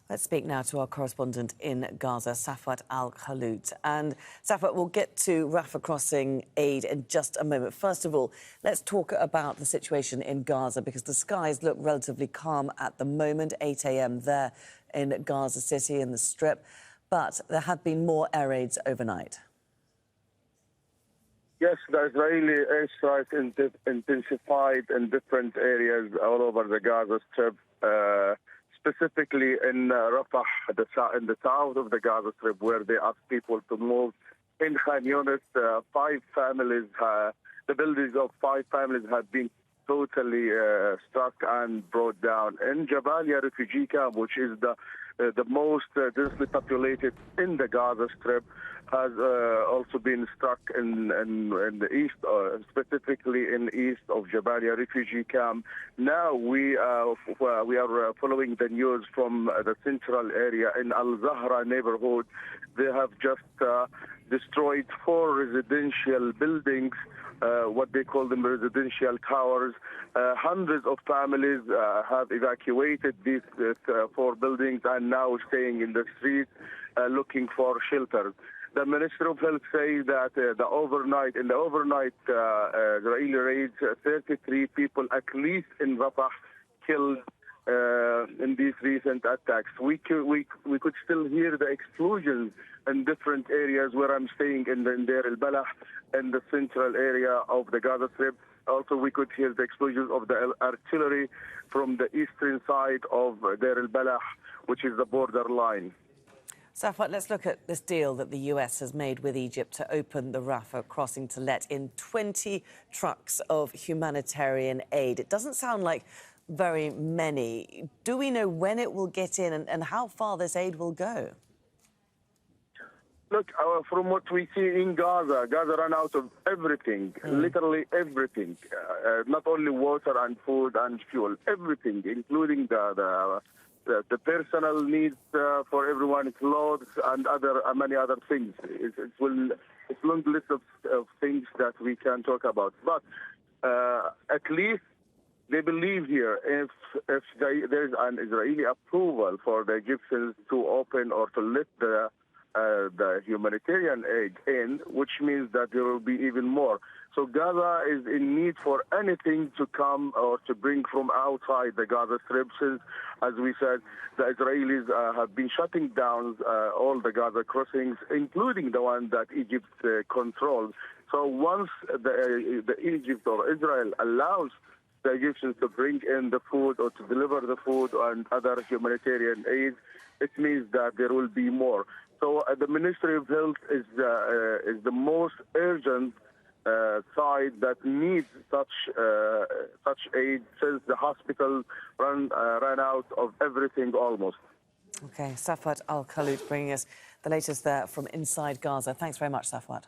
Let's speak now to our correspondent in Gaza, Safwat Al-Kahlout. And Safwat, we'll get to Rafah crossing aid in just a moment. First of all, let's talk about the situation in Gaza, because the skies look relatively calm at the moment, 8 a.m. there in Gaza City in the Strip. But there have been more air raids overnight. Yes, the Israeli airstrikes intensified in different areas all over the Gaza Strip, specifically in Rafah, in the south of the Gaza Strip, where they ask people to move. In Khan Younis, the buildings of 5 families have been totally struck and brought down. In Jabalia refugee camp, which is the most densely populated in the Gaza Strip, has also been struck in the east, specifically in east of Jabalia refugee camp. Now we are following the news from the central area in Al-Zahra neighborhood. They have just destroyed 4 residential buildings, what they call them residential towers. Hundreds of families have evacuated these 4 buildings and now staying in the streets looking for shelter. The Minister of Health says that in the overnight Israeli raids, 33 people at least in Rafah killed in these recent attacks. We could still hear the explosions in different areas where I'm staying in Deir al-Balah, in the central area of the Gaza Strip. Also, we could hear the explosions of the artillery from the eastern side of Deir al-Balah, which is the borderline. Safwat, let's look at this deal that the US has made with Egypt to open the Rafah crossing to let in 20 trucks of humanitarian aid. It doesn't sound like very many. Do we know when it will get in and how far this aid will go? Look, from what we see in Gaza ran out of everything, literally everything, not only water and food and fuel, everything, including the personal needs for everyone, clothes and many other things. It's a long list of things that we can talk about. But at least they believe here if there is an Israeli approval for the Egyptians to open or to let the humanitarian aid in, which means that there will be even more. So Gaza is in need for anything to come or to bring from outside the Gaza Strip, since, as we said, the Israelis have been shutting down all the Gaza crossings, including the one that Egypt controls. So once the Egypt or Israel allows the Egyptians to bring in the food or to deliver the food and other humanitarian aid, it means that there will be more. So the Ministry of Health is the most urgent side that needs such aid, since the hospital ran out of everything almost. OK, Safwat Al-Kahlout bringing us the latest there from inside Gaza. Thanks very much, Safwat.